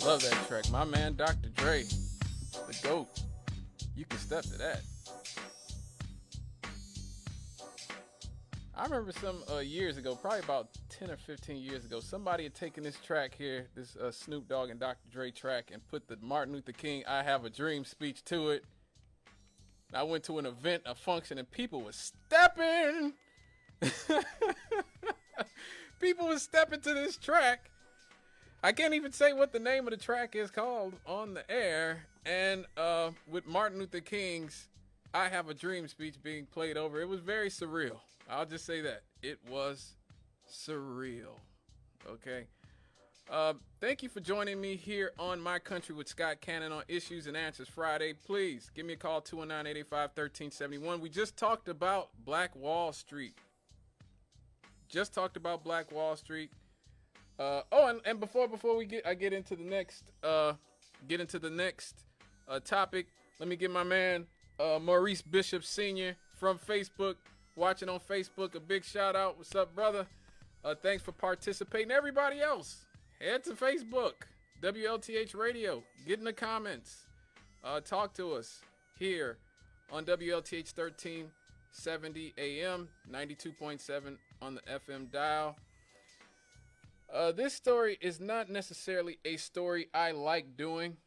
Love that track. My man, Dr. Dre, the GOAT. You can step to that. I remember some years ago, probably about 10 or 15 years ago, somebody had taken this track here, this Snoop Dogg and Dr. Dre track, and put the Martin Luther King I Have a Dream speech to it. And I went to an event, a function, and people were stepping. People were stepping to this track. I can't even say what the name of the track is called on the air. And with Martin Luther King's I Have a Dream speech being played over, it was very surreal. I'll just say that. It was surreal. Okay. Thank you for joining me here on My Country with Scott Cannon on Issues and Answers Friday. Please give me a call, 219-885-1371. We just talked about Black Wall Street. And before we get into the next topic, let me give my man Maurice Bishop Sr. from Facebook, watching on Facebook, a big shout out. What's up, brother? Thanks for participating. Everybody else, head to Facebook, WLTH Radio. Get in the comments. Talk to us here on WLTH 1370 AM, 92.7 on the FM dial. This story is not necessarily a story I like doing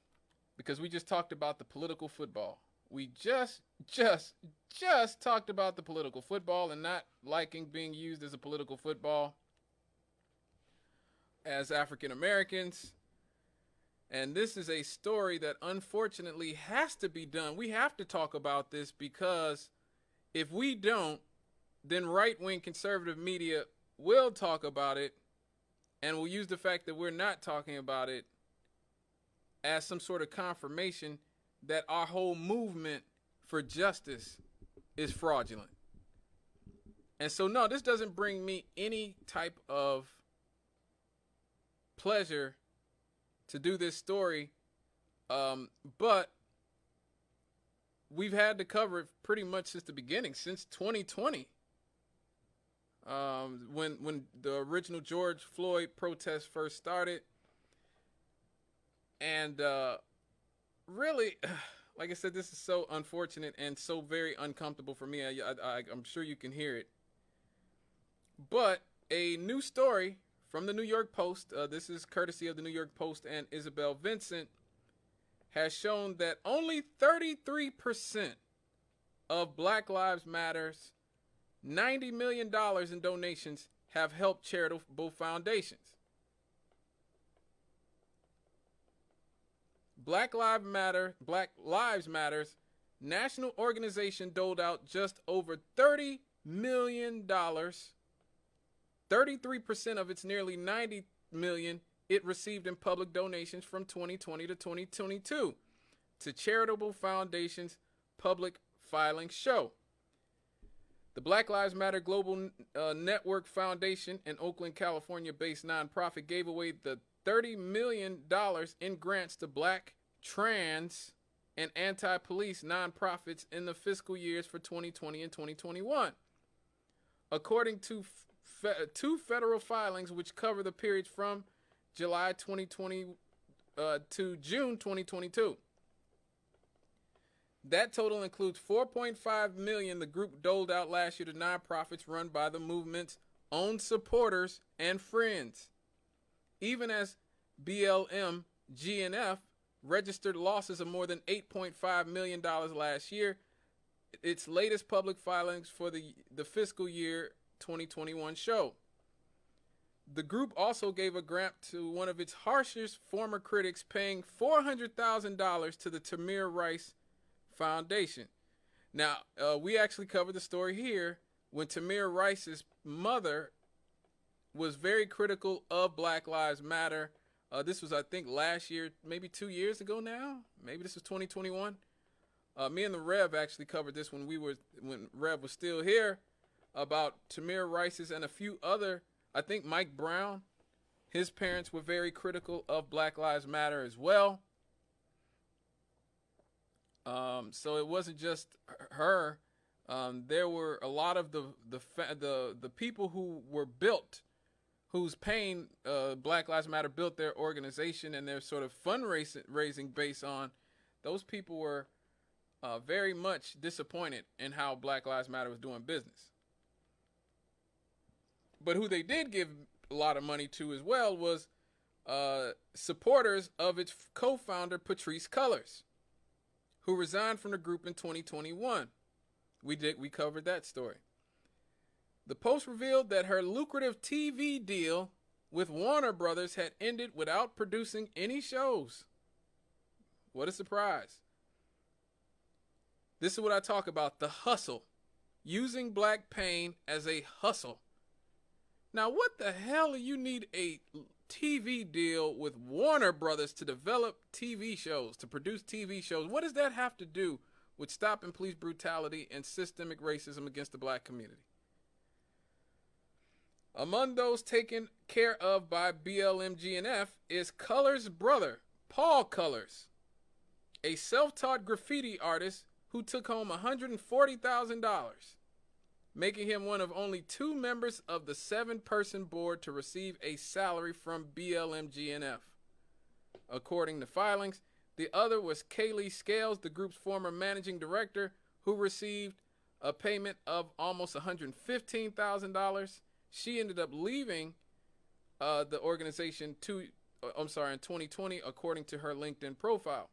because we just talked about the political football. We just talked about the political football and not liking being used as a political football as African Americans. And this is a story that unfortunately has to be done. We have to talk about this because if we don't, then right-wing conservative media will talk about it and will use the fact that we're not talking about it as some sort of confirmation that our whole movement for justice is fraudulent. And so, no, this doesn't bring me any type of pleasure to do this story, but we've had to cover it pretty much since the beginning, since 2020. When the original George Floyd protests first started. And really, like I said, this is so unfortunate and so very uncomfortable for me. I'm sure you can hear it. But a new story from the New York Post, this is courtesy of the New York Post and Isabel Vincent, has shown that only 33% of Black Lives Matter's $90 million in donations have helped charitable foundations. Black Lives Matter's national organization doled out just over $30 million. 33% of its nearly $90 million it received in public donations from 2020 to 2022 to charitable foundations public filings show. The Black Lives Matter Global Network Foundation, an Oakland, California-based nonprofit, gave away the $30 million in grants to Black, trans, and anti-police nonprofits in the fiscal years for 2020 and 2021. According to two federal filings which cover the periods from July 2020 to June 2022. That total includes $4.5 million the group doled out last year to nonprofits run by the movement's own supporters and friends. Even as BLM GNF registered losses of more than $8.5 million last year, its latest public filings for the fiscal year 2021 show. The group also gave a grant to one of its harshest former critics, paying $400,000 to the Tamir Rice Foundation. Now, we actually covered the story here when Tamir Rice's mother was very critical of Black Lives Matter. This was, I think, last year, maybe 2 years ago now. Maybe this was 2021. Me and the Rev actually covered this when Rev was still here, about Tamir Rice's and a few other, I think Mike Brown, his parents were very critical of Black Lives Matter as well. So it wasn't just her. There were a lot of the people who were built, who's paying Black Lives Matter built their organization and their sort of fundraising based on, those people were very much disappointed in how Black Lives Matter was doing business. But who they did give a lot of money to as well was supporters of its co-founder Patrisse Cullors, who resigned from the group in 2021. We covered that story. The Post revealed that her lucrative TV deal with Warner Brothers had ended without producing any shows. What a surprise. This is what I talk about, the hustle. Using black pain as a hustle. Now, what the hell do you need a TV deal with Warner Brothers to develop TV shows, to produce TV shows? What does that have to do with stopping police brutality and systemic racism against the black community? Among those taken care of by BLMGNF is Cullors' brother, Paul Cullors, a self-taught graffiti artist who took home $140,000, making him one of only 2 members of the 7-person board to receive a salary from BLMGNF. According to filings, the other was Kaylee Scales, the group's former managing director, who received a payment of almost $115,000. She ended up leaving the organization in 2020, according to her LinkedIn profile.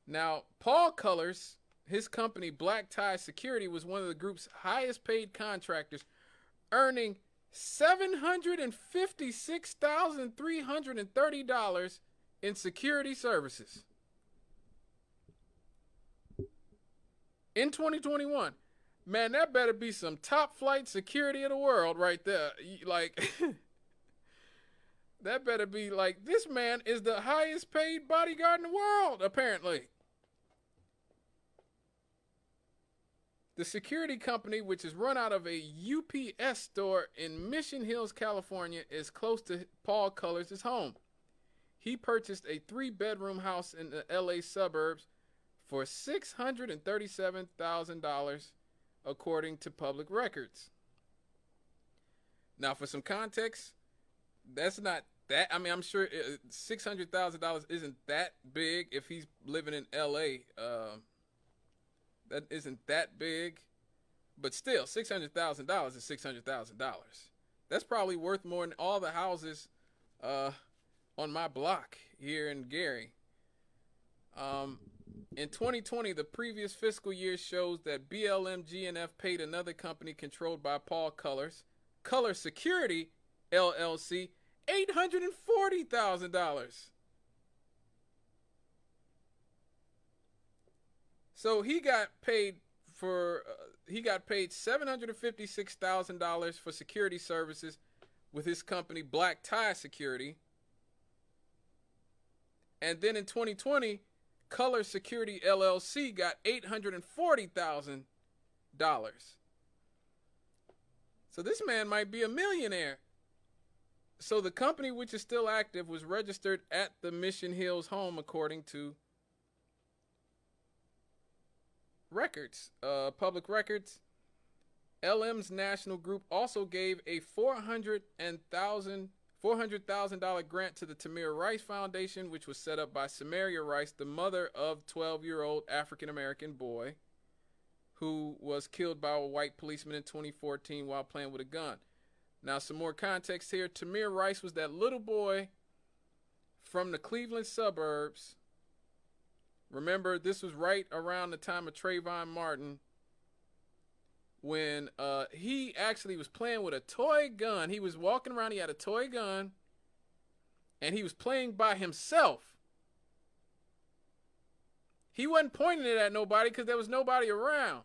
Now, Paul Cullors, his company Black Tie Security, was one of the group's highest paid contractors, earning $756,330 in security services in 2021. Man, that better be some top flight security of the world right there. Like, that better be like, this man is the highest paid bodyguard in the world, apparently. The security company, which is run out of a UPS store in Mission Hills, California, is close to Paul Cullors' home. He purchased a 3-bedroom house in the LA suburbs for $637,000, according to public records. Now, for some context, that's not that. I mean, I'm sure $600,000 isn't that big if he's living in LA. That isn't that big, but still, $600,000 is $600,000. That's probably worth more than all the houses on my block here in Gary. In 2020, the previous fiscal year shows that BLMGNF paid another company controlled by Paul Cullors, Cullors Security LLC, $840,000. So he got paid $756,000 for security services with his company Black Tie Security. And then in 2020, Cullors Security LLC got $840,000. So this man might be a millionaire. So the company, which is still active, was registered at the Mission Hills home, according to records, public records. LM's National Group also gave a $400,000 grant to the Tamir Rice Foundation, which was set up by Samaria Rice, the mother of 12-year-old African-American boy who was killed by a white policeman in 2014 while playing with a gun. Now, some more context here. Tamir Rice was that little boy from the Cleveland suburbs. Remember, this was right around the time of Trayvon Martin, when he actually was playing with a toy gun. He was walking around, he had a toy gun, and he was playing by himself. He wasn't pointing it at nobody because there was nobody around.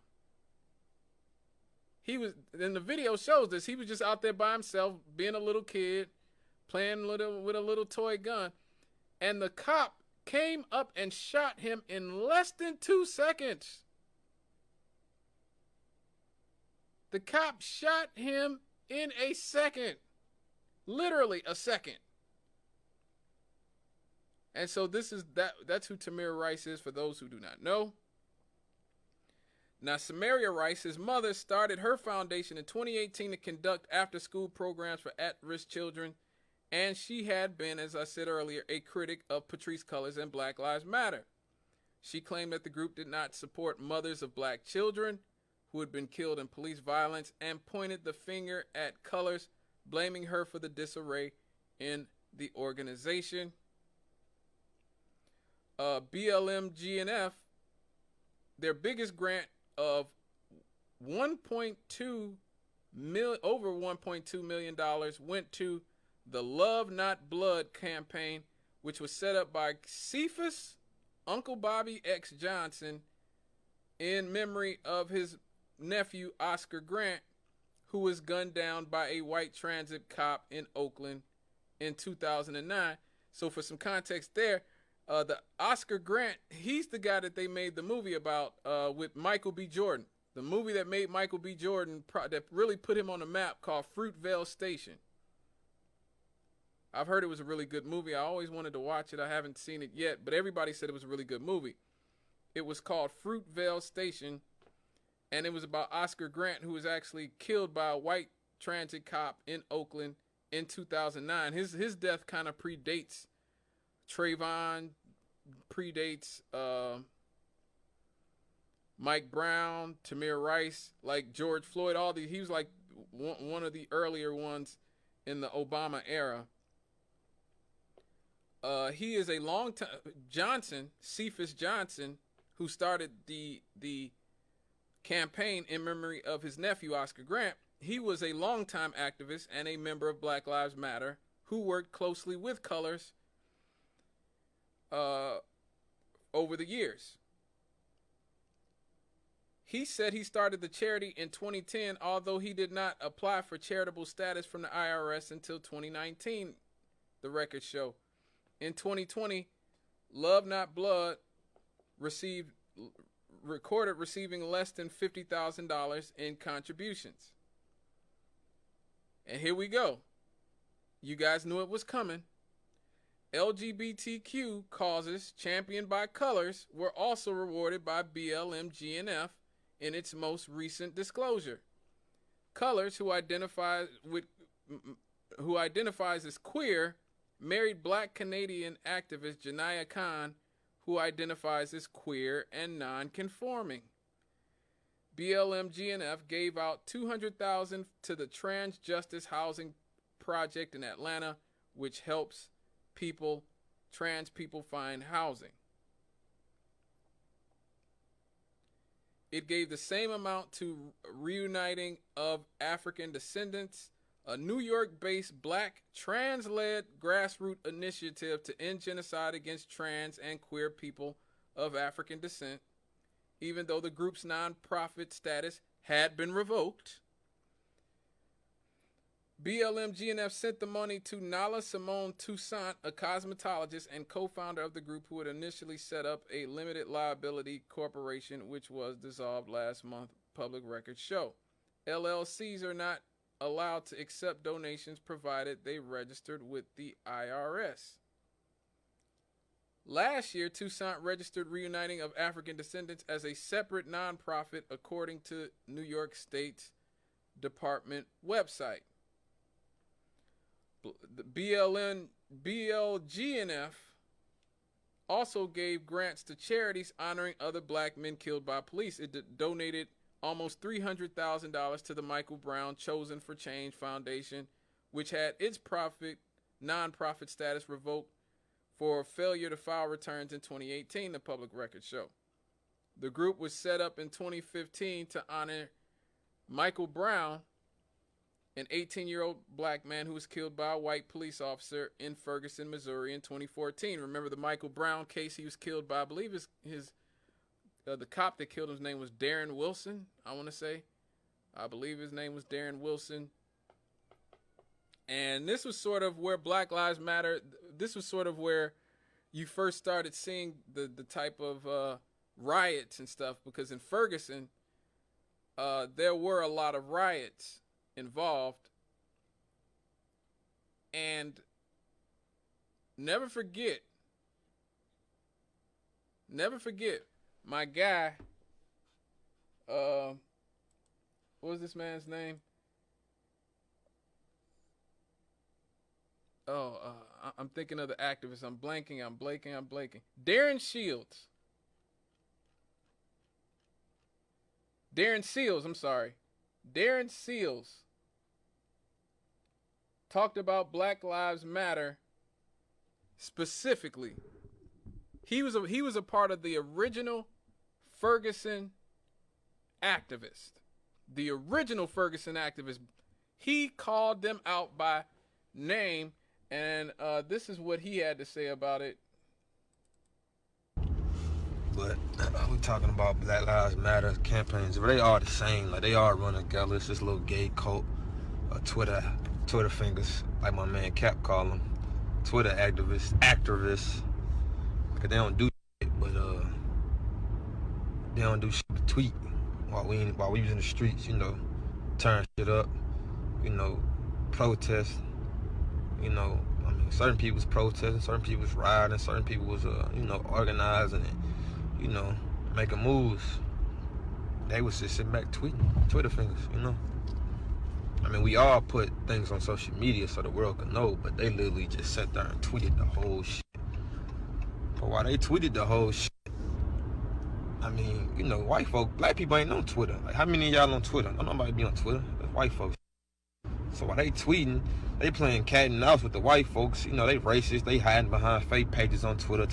He was, and the video shows this, he was just out there by himself, being a little kid, playing with a little toy gun. And the cop came up and shot him in less than 2 seconds. The cop shot him in a second. Literally a second. And so that's who Tamir Rice is, for those who do not know. Now, Samaria Rice, his mother, started her foundation in 2018 to conduct after-school programs for at-risk children, and she had been, as I said earlier, a critic of Patrisse Cullors and Black Lives Matter. She claimed that the group did not support mothers of black children who had been killed in police violence and pointed the finger at Cullors, blaming her for the disarray in the organization. BLM GNF, their biggest grant of over $1.2 million went to the Love Not Blood campaign, which was set up by Cephas Uncle Bobby X Johnson in memory of his nephew Oscar Grant, who was gunned down by a white transit cop in Oakland in 2009. So for some context there, the Oscar Grant, he's the guy that they made the movie about with Michael B. Jordan. The movie that made Michael B. Jordan, that really put him on the map, called Fruitvale Station. I've heard it was a really good movie. I always wanted to watch it. I haven't seen it yet, but everybody said it was a really good movie. It was called Fruitvale Station, and it was about Oscar Grant, who was actually killed by a white transit cop in Oakland in 2009. His death kind of predates Trayvon, predates Mike Brown, Tamir Rice, like George Floyd, all these. He was like one of the earlier ones in the Obama era. He is a long time Johnson, Cephas Johnson, who started the campaign in memory of his nephew Oscar Grant. He was a longtime activist and a member of Black Lives Matter who worked closely with Cullors over the years. He said he started the charity in 2010, although he did not apply for charitable status from the IRS until 2019, the records show. In 2020, Love Not Blood recorded receiving less than $50,000 in contributions. And here we go. You guys knew it was coming. LGBTQ causes championed by Cullors were also rewarded by BLM GNF in its most recent disclosure. Cullors, who identifies as queer, married Black Canadian activist Janiyah Khan, who identifies as queer and non-conforming. BLM GNF gave out $200,000 to the Trans Justice Housing Project in Atlanta, which helps trans people find housing. It gave the same amount to Reuniting of African Descendants, a New York-based Black trans-led grassroots initiative to end genocide against trans and queer people of African descent, even though the group's nonprofit status had been revoked. BLM GNF sent the money to Nala Simone Toussaint, a cosmetologist and co-founder of the group, who had initially set up a limited liability corporation, which was dissolved last month, public records show. LLCs are not allowed to accept donations provided they registered with the IRS. Last year, Toussaint registered Reuniting of African Descendants as a separate nonprofit, according to New York State's Department website. The BLGNF also gave grants to charities honoring other Black men killed by police. It donated almost $300,000 to the Michael Brown Chosen for Change Foundation, which had its nonprofit status revoked for failure to file returns in 2018, the public records show. The group was set up in 2015 to honor Michael Brown, an 18-year-old Black man who was killed by a white police officer in Ferguson, Missouri in 2014. Remember the Michael Brown case? He was killed by, I believe the cop that killed him, his name was Darren Wilson, I want to say. I believe his name was Darren Wilson. And this was sort of where Black Lives Matter, this was sort of where you first started seeing the type of riots and stuff, because in Ferguson, there were a lot of riots involved. And never forget, my guy, what was this man's name? Oh, I'm thinking of the activist. I'm blanking. Darren Shields. Darren Seals, I'm sorry. Darren Seals talked about Black Lives Matter specifically. He was a part of the original Ferguson activist. The original Ferguson activist. He called them out by name, and this is what he had to say about it. But we talking about Black Lives Matter campaigns, but they all the same. Like, they all run together. It's this little gay cult, Twitter fingers, like my man Cap call them, Twitter activists, because they don't do shit, but they don't do shit to tweet while we was in the streets, you know, turn shit up, you know, protest, you know. I mean, certain people was protesting, certain people was rioting, certain people was you know, organizing and, you know, making moves. They was just sitting back tweeting, Twitter fingers, you know. I mean, we all put things on social media so the world can know, but they literally just sat there and tweeted the whole shit. But while they tweeted the whole shit, I mean, you know, white folk, black people ain't on Twitter. Like, how many of y'all on Twitter? Don't nobody be on Twitter. That's white folks. So while they tweeting, they playing cat and mouse with the white folks. You know, they racist. They hiding behind fake pages on Twitter,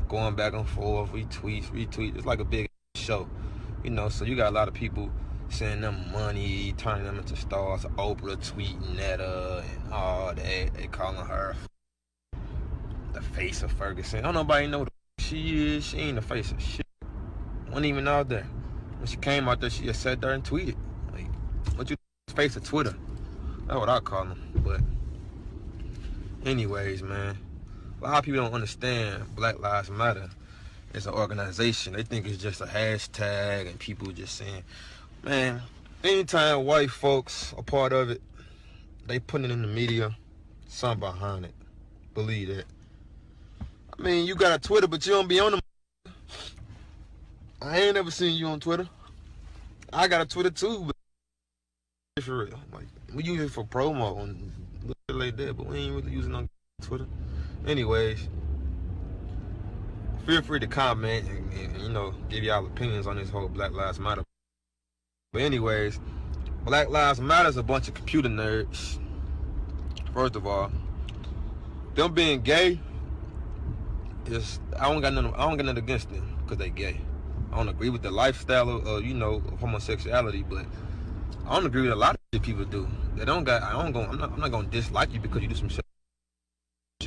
going back and forth, retweet. It's like a big show, you know. So you got a lot of people sending them money, turning them into stars. Oprah tweeting at her and all that. They calling her the face of Ferguson. Don't nobody know who she is. She ain't the face of shit. Wasn't even out there. When she came out there, she just sat there and tweeted. Like, what you face of Twitter? That's what I call them. But anyways, man, a lot of people don't understand Black Lives Matter as an organization. They think it's just a hashtag and people just saying, man, anytime white folks are part of it, they put it in the media, something behind it. Believe that. I mean, you got a Twitter, but you don't be on them. I ain't never seen you on Twitter. I got a Twitter too, but it's for real. Like, we use it for promo and shit like that, but we ain't really using it on Twitter. Anyways, feel free to comment and you know, give y'all opinions on this whole Black Lives Matter. But anyways, Black Lives Matter is a bunch of computer nerds. First of all, them being gay is, I don't got nothing against them because they gay. I don't agree with the lifestyle of you know, of homosexuality, but I don't agree with a lot of shit people do. I'm not gonna dislike you because you do some shit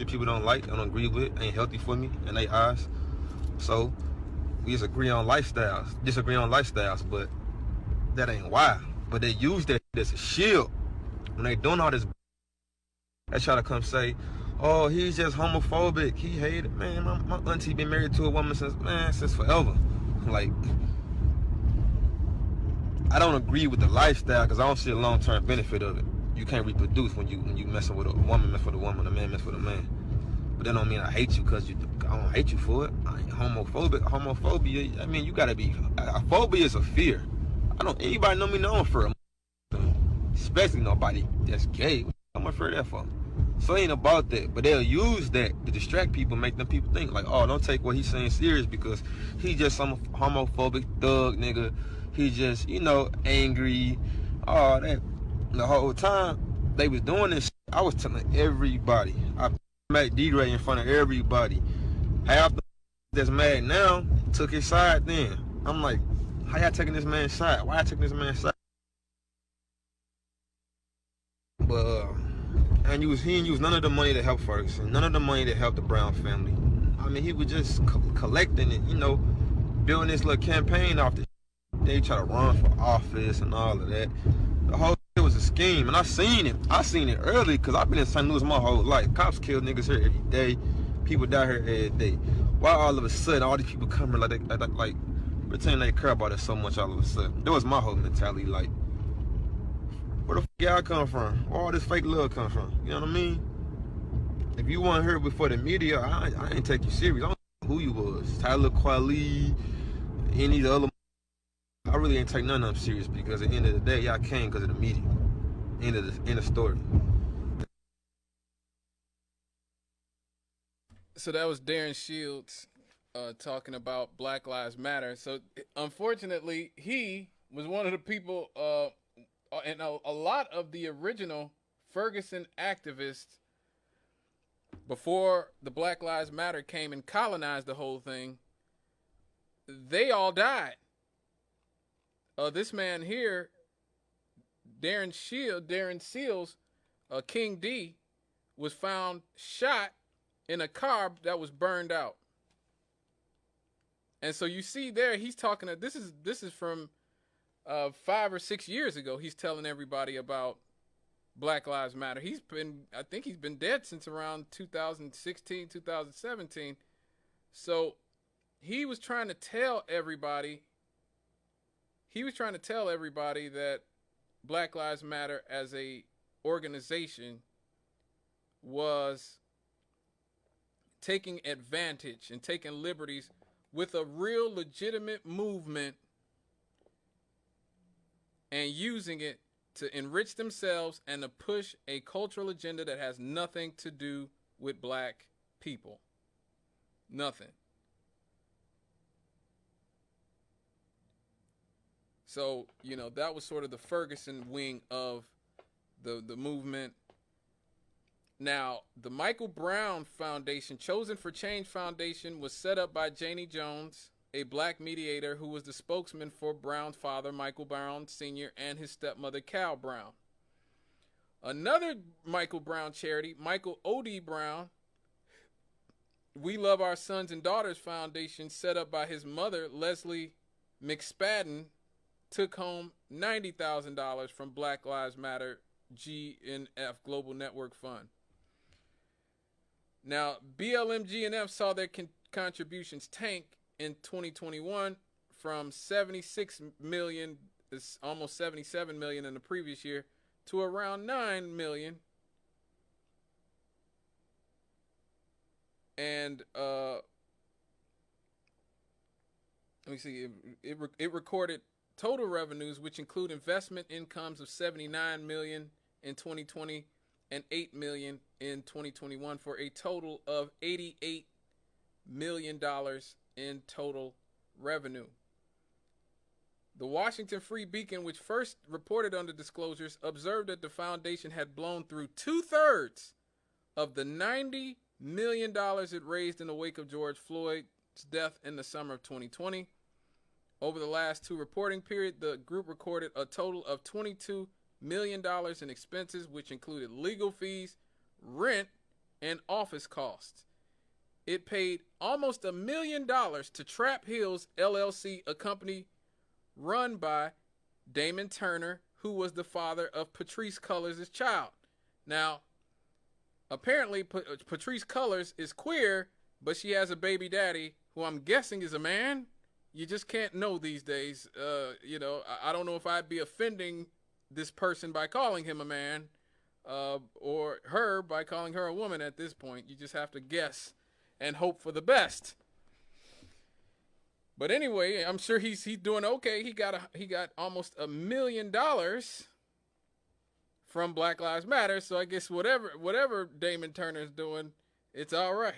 people don't like, I don't agree with, ain't healthy for me in their eyes. So we just disagree on lifestyles, but that ain't why. But they use that as a shield when they doing all this. They try to come say, oh, he's just homophobic, he hated. Man, my auntie been married to a woman since forever. Like, I don't agree with the lifestyle because I don't see a long-term benefit of it. You can't reproduce when you messing with a woman, mess with a woman, a man mess with a man. But that don't mean I hate you because I don't hate you for it. I ain't homophobic. Homophobia, I mean, you gotta be. A phobia is a fear. Anybody know me known for a, especially nobody that's gay. What am I afraid of that for? So it ain't about that, but they'll use that to distract people, make them people think like, oh, don't take what he's saying serious because he just some homophobic thug nigga. He just, you know, angry, all that. The whole time they was doing this, I was telling everybody. I made D-Ray in front of everybody. Half the that's mad now took his side then. I'm like, how y'all taking this man's side? Why y'all taking this man's side? But he didn't use none of the money to help Ferguson, none of the money to help the Brown family. I mean, he was just collecting it, you know, building this little campaign off the they try to run for office and all of that. The whole shit was a scheme, and I seen it early because I've been in St. Louis my whole life. Cops kill niggas here every day. People die here every day. Why all of a sudden all these people come here like pretend they care about it so much all of a sudden? That was my whole mentality. Like, where the fuck y'all come from? Where all this fake love come from? You know what I mean? If you weren't here before the media, I ain't take you serious. I don't know who you was. Tyler Quali, any of the other. I really ain't take none of them serious because at the end of the day, y'all came because of the media. End of story. So that was Darren Shields talking about Black Lives Matter. So unfortunately, he was one of the people, and a lot of the original Ferguson activists before the Black Lives Matter came and colonized the whole thing. They all died. This man here, Darren Seals, King D, was found shot in a car that was burned out. And so you see there, he's talking. This is from 5 or 6 years ago. He's telling everybody about Black Lives Matter. I think he's been dead since around 2016, 2017. So he was trying to tell everybody. That Black Lives Matter as a organization was taking advantage and taking liberties with a real legitimate movement and using it to enrich themselves and to push a cultural agenda that has nothing to do with black people. Nothing. So, that was sort of the Ferguson wing of the movement. Now, the Michael Brown Foundation, Chosen for Change Foundation, was set up by Janie Jones, a black mediator who was the spokesman for Brown's father, Michael Brown Sr., and his stepmother, Cal Brown. Another Michael Brown charity, Michael O.D. Brown, We Love Our Sons and Daughters Foundation, set up by his mother, Leslie McSpadden, took home $90,000 from Black Lives Matter GNF Global Network Fund. Now, BLM-GNF saw their contributions tank in 2021 from 76 million, almost 77 million in the previous year, to around 9 million. And let me see, it recorded total revenues, which include investment incomes of 79 million in 2020 and 8 million in 2021, for a total of $88 million in total revenue. The Washington Free Beacon, which first reported on the disclosures, observed that the foundation had blown through 2/3 of the $90 million it raised in the wake of George Floyd's death in the summer of 2020. Over the last 2 reporting periods, the group recorded a total of $22 million in expenses, which included legal fees, rent, and office costs. It paid almost $1 million to Trap Hills LLC, a company run by Damon Turner, who was the father of Patrisse Cullors' child. Now, apparently Patrisse Cullors is queer, but she has a baby daddy who I'm guessing is a man. You just can't know these days. I don't know if I'd be offending this person by calling him a man, or her by calling her a woman at this point. You just have to guess and hope for the best. But anyway, I'm sure he's doing okay. He got almost $1 million from Black Lives Matter. So I guess whatever Damon Turner's doing, it's all right.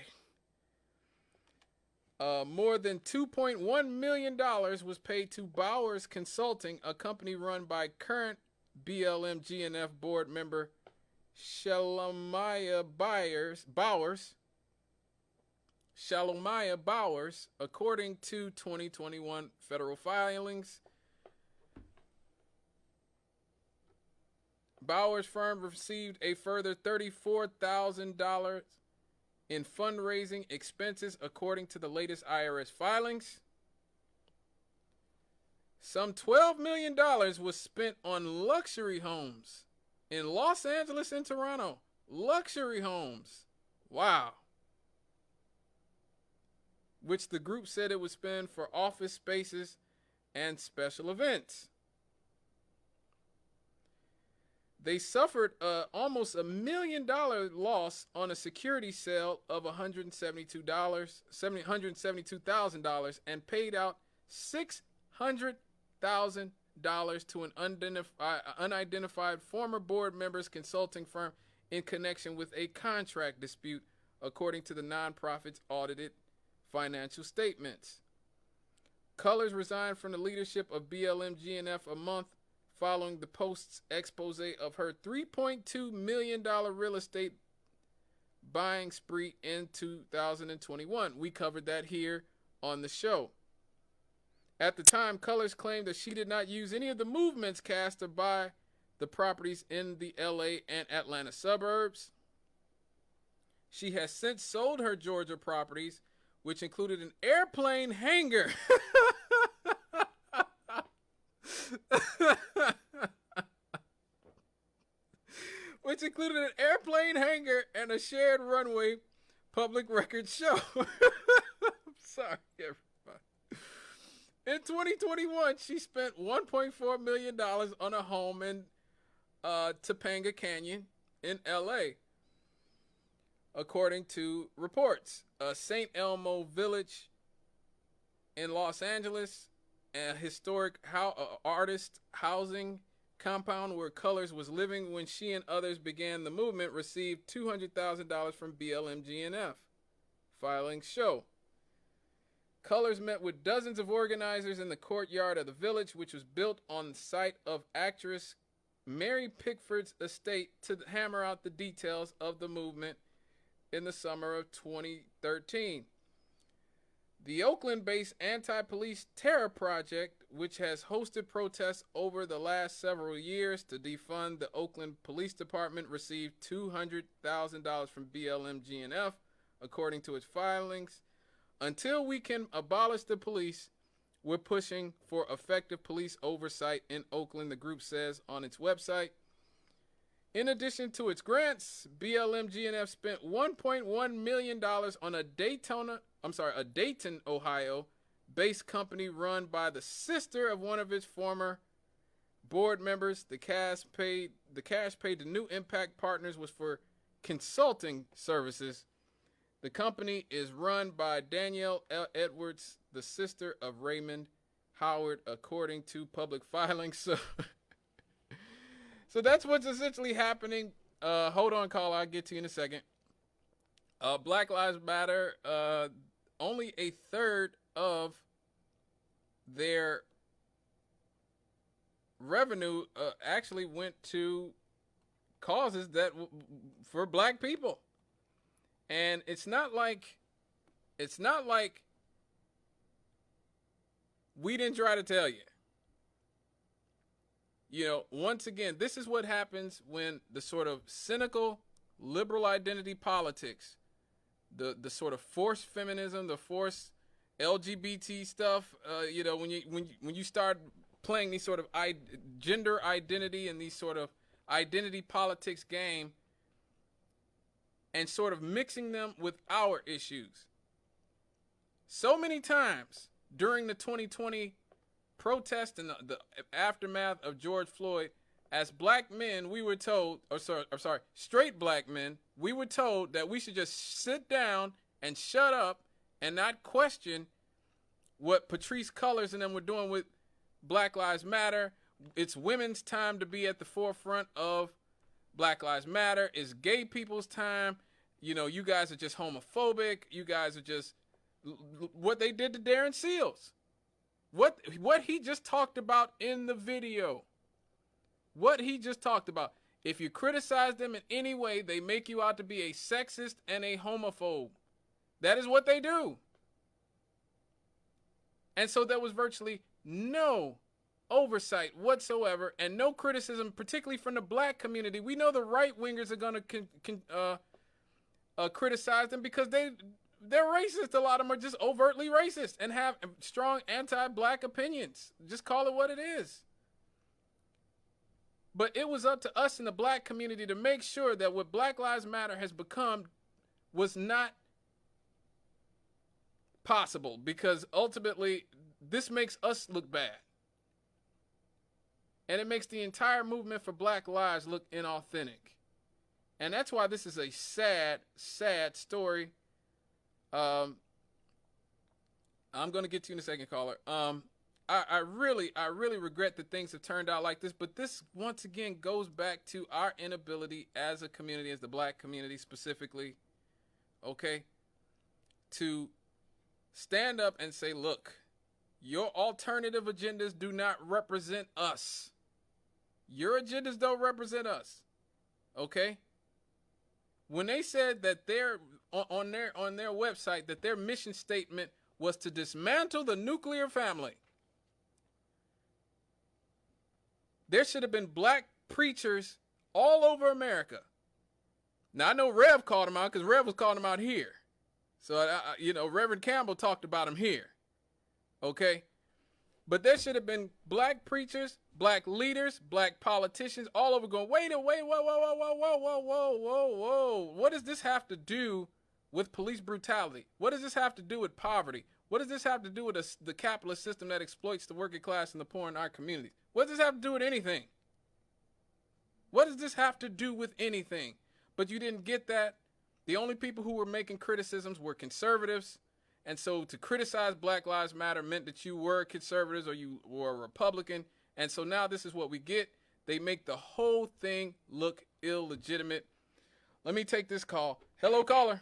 More than $2.1 million was paid to Bowers Consulting, a company run by current BLM GNF board member Shalomaya Bowers, according to 2021 federal filings. Bowers' firm received a further $34,000 in fundraising expenses, according to the latest IRS filings. Some $12 million was spent on luxury homes in Los Angeles and Toronto. Luxury homes. Wow. Which the group said it would spend for office spaces and special events. They suffered almost $1 million loss on a security sale of $172,000 and paid out $600,000 to an unidentified former board member's consulting firm in connection with a contract dispute, according to the nonprofit's audited financial statements. Colors resigned from the leadership of BLM-GNF a month following the Post's expose of her $3.2 million real estate buying spree in 2021. We covered that here on the show. At the time, Colors claimed that she did not use any of the movements cast to buy the properties in the LA and Atlanta suburbs. She has since sold her Georgia properties, which included an airplane hangar. Which included an airplane hangar and a shared runway public records show. I'm sorry, everybody. In 2021, she spent $1.4 million on a home in Topanga Canyon in LA, according to reports. St. Elmo Village in Los Angeles, a historic artist housing compound where Colors was living when she and others began the movement, received $200,000 from BLM-GNF. Filings show. Colors met with dozens of organizers in the courtyard of the village, which was built on the site of actress Mary Pickford's estate, to hammer out the details of the movement in the summer of 2013. The Oakland-based anti-police terror project, which has hosted protests over the last several years to defund the Oakland Police Department, received $200,000 from BLM-GNF, according to its filings. Until we can abolish the police, we're pushing for effective police oversight in Oakland, the group says on its website. In addition to its grants, BLM-GNF spent $1.1 million on a Dayton, Ohio-based company run by the sister of one of its former board members. The cash paid to New Impact Partners was for consulting services. The company is run by Danielle Edwards, the sister of Raymond Howard, according to public filings. So that's what's essentially happening. Hold on, caller. I'll get to you in a second. Black Lives Matter, only a third of their revenue actually went to causes that for black people. And it's not like we didn't try to tell you. You know, once again, this is what happens when the sort of cynical liberal identity politics, the sort of forced feminism, the forced LGBT stuff, when you start playing these sort of gender identity and these sort of identity politics game and sort of mixing them with our issues. So many times during the 2020 protest and the aftermath of George Floyd, as black men, we were told, straight black men, we were told that we should just sit down and shut up and not question what Patrice Cullors and them were doing with Black Lives Matter. It's women's time to be at the forefront of Black Lives Matter. It's gay people's time. You know, you guys are just homophobic. You guys are just what they did to Darren Seals. What he just talked about in the video. What he just talked about. If you criticize them in any way, they make you out to be a sexist and a homophobe. That is what they do. And so there was virtually no oversight whatsoever and no criticism, particularly from the black community. We know the right-wingers are going to criticize them because they're racist. A lot of them are just overtly racist and have strong anti-black opinions. Just call it what it is. But it was up to us in the black community to make sure that what Black Lives Matter has become was not possible, because ultimately this makes us look bad. And it makes the entire movement for Black Lives look inauthentic. And that's why this is a sad, sad story. I'm going to get to you in a second, caller. I really regret that things have turned out like this. But this once again goes back to our inability as a community, as the black community specifically, okay, to stand up and say, look, your alternative agendas do not represent us. Your agendas don't represent us. Okay? When they said that they're on their website that their mission statement was to dismantle the nuclear family, there should have been black preachers all over America. Now, I know Rev called him out because Rev was calling him out here. So, Reverend Campbell talked about him here. Okay? But there should have been black preachers, black leaders, black politicians all over going, wait, whoa. What does this have to do with police brutality? What does this have to do with poverty? What does this have to do with the capitalist system that exploits the working class and the poor in our communities? What does this have to do with anything? What does this have to do with anything? But you didn't get that. The only people who were making criticisms were conservatives. And so to criticize Black Lives Matter meant that you were conservatives or you were a Republican. And so now this is what we get. They make the whole thing look illegitimate. Let me take this call. Hello, caller.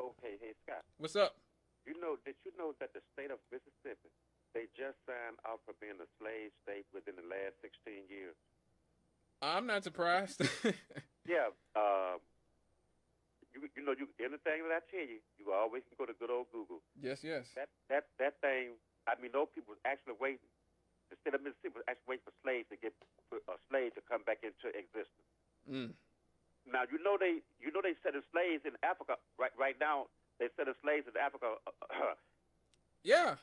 Okay, hey, Scott. What's up? Did you know that the state of Mississippi, they just signed out for being a slave state within the last 16 years? I'm not surprised. Yeah. Anything that I tell you, you always can go to good old Google. Yes. That thing, I mean, those people was actually waiting. The state of Mississippi was actually waiting for slaves to get a slave to come back into existence. Mm. Now they set in slaves in Africa right now. They set in slaves in Africa. Yeah,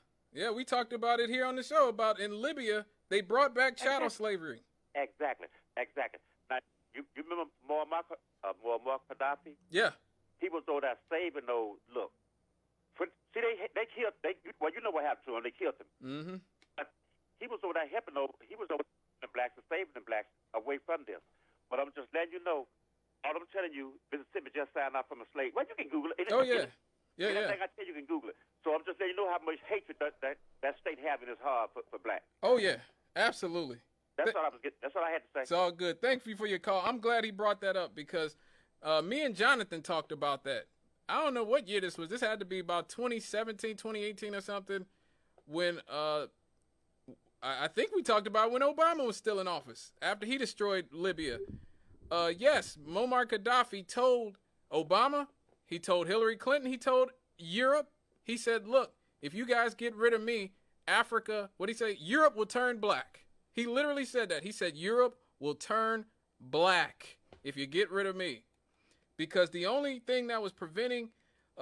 we talked about it here on the show about in Libya they brought back chattel slavery. Exactly. Now you remember Muammar Gaddafi? Yeah. He was over there saving those. Look, see, they killed. You know what happened to him? They killed him. Mm-hmm. But he was over there helping those. He was over the blacks and saving the blacks away from this. But I'm just letting you know. All I'm telling you, Mississippi just signed out from a slave. Well, you can Google it. Oh yeah. Anything I tell you can Google it. So I'm just letting you know how much hatred that state having is hard for blacks. Oh yeah, absolutely. That's all I had to say. It's all good. Thank you for your call. I'm glad he brought that up because me and Jonathan talked about that. I don't know what year this was. This had to be about 2017, 2018 or something when I think we talked about when Obama was still in office after he destroyed Libya. Yes, Muammar Gaddafi told Obama, he told Hillary Clinton, he told Europe, he said, look, if you guys get rid of me, Africa, what'd he say? Europe will turn black. He literally said that. He said, Europe will turn black if you get rid of me. Because the only thing that was preventing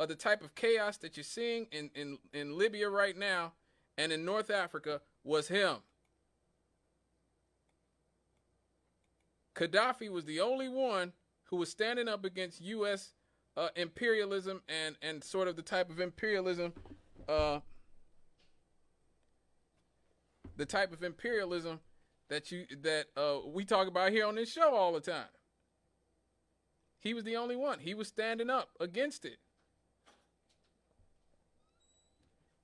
the type of chaos that you're seeing in Libya right now and in North Africa was him. Gaddafi was the only one who was standing up against U.S. Imperialism and sort of the type of imperialism that we talk about here on this show all the time. He was the only one. He was standing up against it.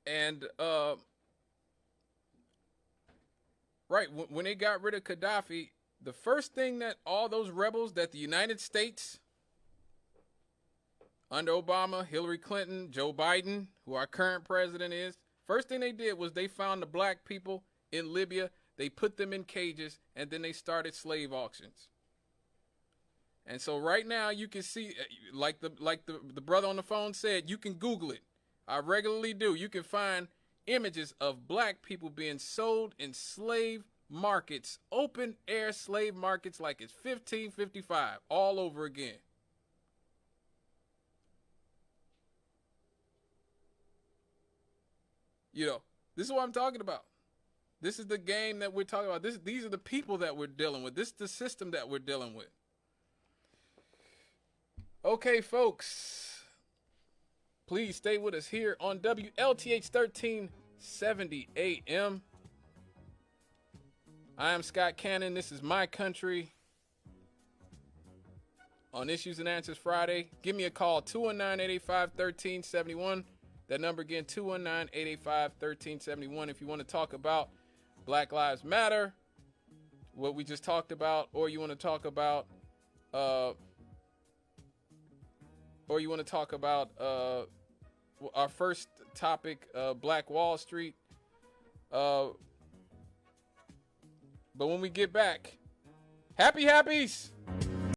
And right when they got rid of Gaddafi, the first thing that all those rebels that the United States under Obama, Hillary Clinton, Joe Biden, who our current president is, first thing they did was they found the black people in Libya, they put them in cages, and then they started slave auctions. And so right now you can see, like the brother on the phone said, you can Google it. I regularly do. You can find images of black people being sold in slave markets, open air slave markets like it's 1555 all over again. This is what I'm talking about. This is the game that we're talking about. These are the people that we're dealing with. This is the system that we're dealing with. Okay, folks, please stay with us here on WLTH 1370 AM. I am Scott Cannon. This is My Country on Issues and Answers Friday. Give me a call, 219-885-1371. That number again, 219-885-1371. If you want to talk about Black Lives Matter, what we just talked about, or you want to talk about our first topic, Black Wall Street. But when we get back, happy happies.